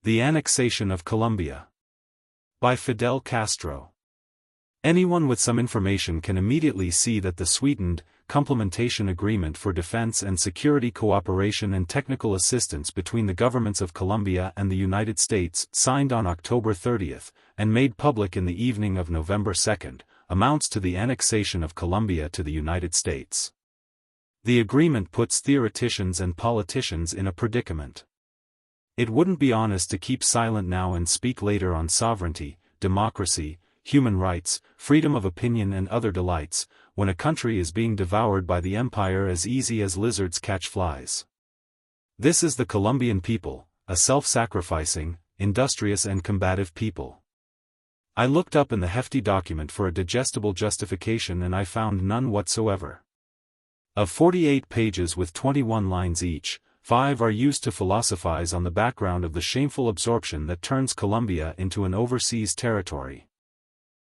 The Annexation of Colombia. By Fidel Castro. Anyone with some information can immediately see that the sweetened, complementation agreement for defense and security cooperation and technical assistance between the governments of Colombia and the United States, signed on October 30, and made public in the evening of November 2, amounts to the annexation of Colombia to the United States. The agreement puts theoreticians and politicians in a predicament. It wouldn't be honest to keep silent now and speak later on sovereignty, democracy, human rights, freedom of opinion and other delights, when a country is being devoured by the empire as easy as lizards catch flies. This is the Colombian people, a self-sacrificing, industrious and combative people. I looked up in the hefty document for a digestible justification and I found none whatsoever. Of 48 pages with 21 lines each, 5 are used to philosophize on the background of the shameful absorption that turns Colombia into an overseas territory.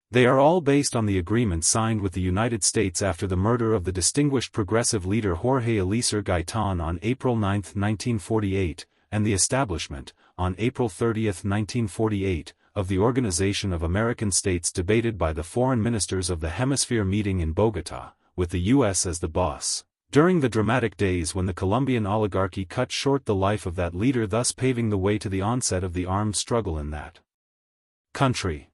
They are all based on the agreement signed with the United States after the murder of the distinguished progressive leader Jorge Eliezer Gaitan on April 9, 1948, and the establishment, on April 30, 1948, of the Organization of American States debated by the foreign ministers of the Hemisphere meeting in Bogotá, with the U.S. as the boss, during the dramatic days when the Colombian oligarchy cut short the life of that leader, thus paving the way to the onset of the armed struggle in that country.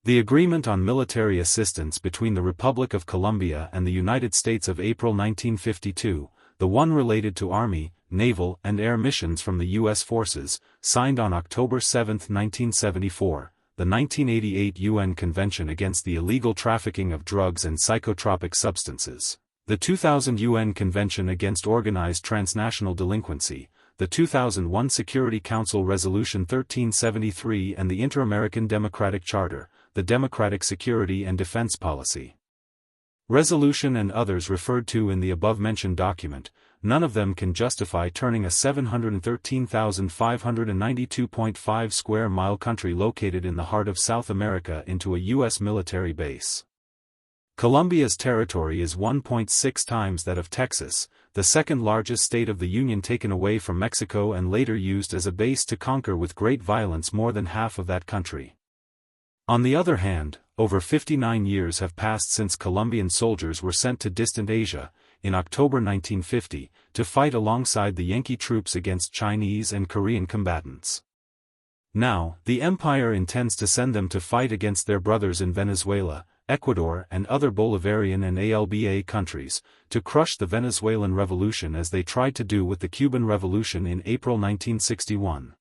The agreement on military assistance between the Republic of Colombia and the United States of April 1952, the one related to Army, naval and air missions from the U.S. forces, signed on October 7, 1974, the 1988 UN Convention against the illegal trafficking of drugs and psychotropic substances, the 2000 UN Convention against organized transnational delinquency, the 2001 Security Council Resolution 1373 and the Inter-American Democratic Charter, the Democratic Security and Defense Policy Resolution and others referred to in the above-mentioned document, none of them can justify turning a 713,592.5 square mile country located in the heart of South America into a U.S. military base. Colombia's territory is 1.6 times that of Texas, the second largest state of the Union, taken away from Mexico and later used as a base to conquer with great violence more than half of that country. On the other hand, over 59 years have passed since Colombian soldiers were sent to distant Asia, in October 1950, to fight alongside the Yankee troops against Chinese and Korean combatants. Now, the empire intends to send them to fight against their brothers in Venezuela, Ecuador and other Bolivarian and ALBA countries, to crush the Venezuelan Revolution as they tried to do with the Cuban Revolution in April 1961.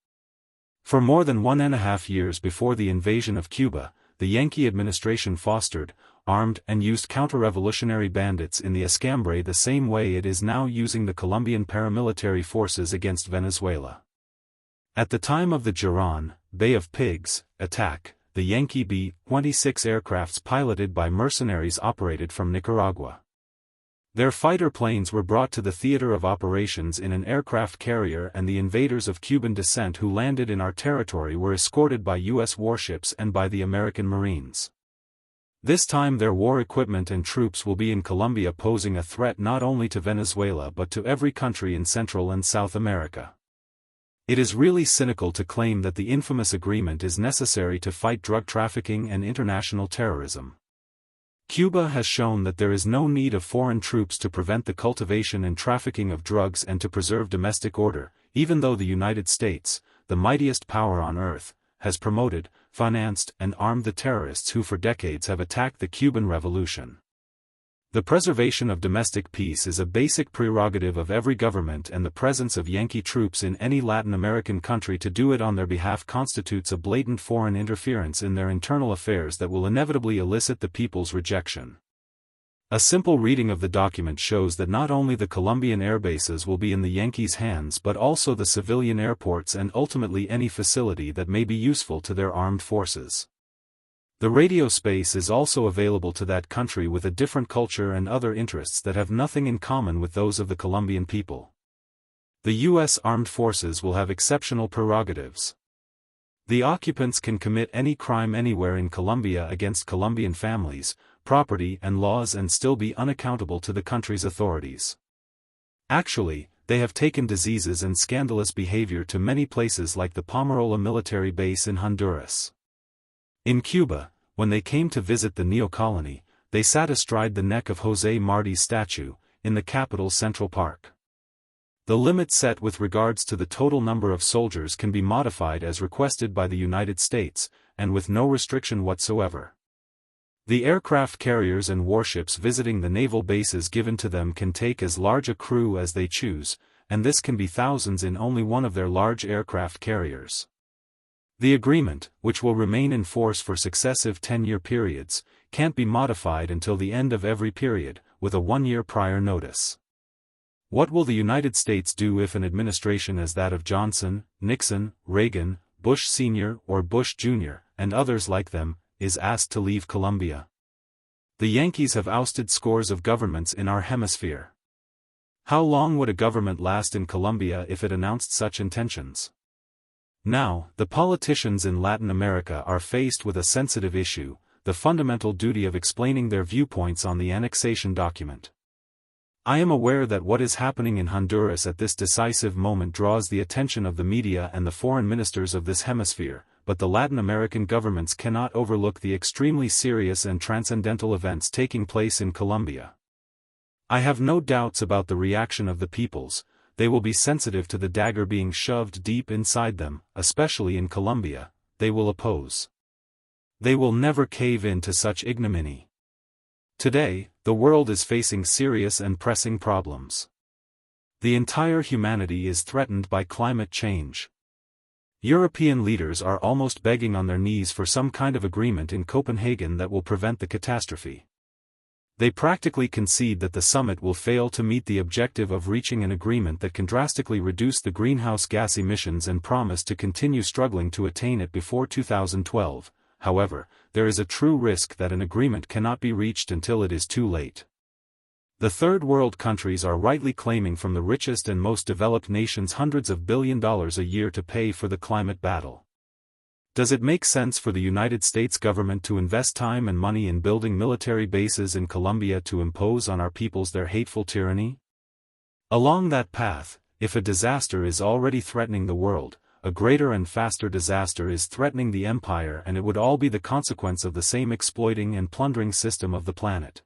For more than 1.5 years before the invasion of Cuba, the Yankee administration fostered, armed and used counter-revolutionary bandits in the Escambray the same way it is now using the Colombian paramilitary forces against Venezuela. At the time of the Girón, Bay of Pigs, attack, the Yankee B-26 aircrafts piloted by mercenaries operated from Nicaragua. Their fighter planes were brought to the theater of operations in an aircraft carrier, and the invaders of Cuban descent who landed in our territory were escorted by U.S. warships and by the American Marines. This time their war equipment and troops will be in Colombia, posing a threat not only to Venezuela but to every country in Central and South America. It is really cynical to claim that the infamous agreement is necessary to fight drug trafficking and international terrorism. Cuba has shown that there is no need of foreign troops to prevent the cultivation and trafficking of drugs and to preserve domestic order, even though the United States, the mightiest power on earth, has promoted, financed and armed the terrorists who for decades have attacked the Cuban Revolution. The preservation of domestic peace is a basic prerogative of every government, and the presence of Yankee troops in any Latin American country to do it on their behalf constitutes a blatant foreign interference in their internal affairs that will inevitably elicit the people's rejection. A simple reading of the document shows that not only the Colombian airbases will be in the Yankees' hands but also the civilian airports and ultimately any facility that may be useful to their armed forces. The radio space is also available to that country with a different culture and other interests that have nothing in common with those of the Colombian people. The U.S. Armed Forces will have exceptional prerogatives. The occupants can commit any crime anywhere in Colombia against Colombian families, property and laws and still be unaccountable to the country's authorities. Actually, they have taken diseases and scandalous behavior to many places like the Pomarola military base in Honduras. In Cuba, when they came to visit the neo-colony, they sat astride the neck of José Martí's statue, in the capital's Central Park. The limit set with regards to the total number of soldiers can be modified as requested by the United States, and with no restriction whatsoever. The aircraft carriers and warships visiting the naval bases given to them can take as large a crew as they choose, and this can be thousands in only one of their large aircraft carriers. The agreement, which will remain in force for successive 10-year periods, can't be modified until the end of every period, with a 1-year prior notice. What will the United States do if an administration as that of Johnson, Nixon, Reagan, Bush Sr. or Bush Jr., and others like them, is asked to leave Colombia? The Yankees have ousted scores of governments in our hemisphere. How long would a government last in Colombia if it announced such intentions? Now, the politicians in Latin America are faced with a sensitive issue, the fundamental duty of explaining their viewpoints on the annexation document. I am aware that what is happening in Honduras at this decisive moment draws the attention of the media and the foreign ministers of this hemisphere, but the Latin American governments cannot overlook the extremely serious and transcendental events taking place in Colombia. I have no doubts about the reaction of the peoples. They will be sensitive to the dagger being shoved deep inside them, especially in Colombia. They will oppose. They will never cave in to such ignominy. Today, the world is facing serious and pressing problems. The entire humanity is threatened by climate change. European leaders are almost begging on their knees for some kind of agreement in Copenhagen that will prevent the catastrophe. They practically concede that the summit will fail to meet the objective of reaching an agreement that can drastically reduce the greenhouse gas emissions and promise to continue struggling to attain it before 2012. However, there is a true risk that an agreement cannot be reached until it is too late. The third world countries are rightly claiming from the richest and most developed nations hundreds of $billions a year to pay for the climate battle. Does it make sense for the United States government to invest time and money in building military bases in Colombia to impose on our peoples their hateful tyranny? Along that path, if a disaster is already threatening the world, a greater and faster disaster is threatening the empire, and it would all be the consequence of the same exploiting and plundering system of the planet.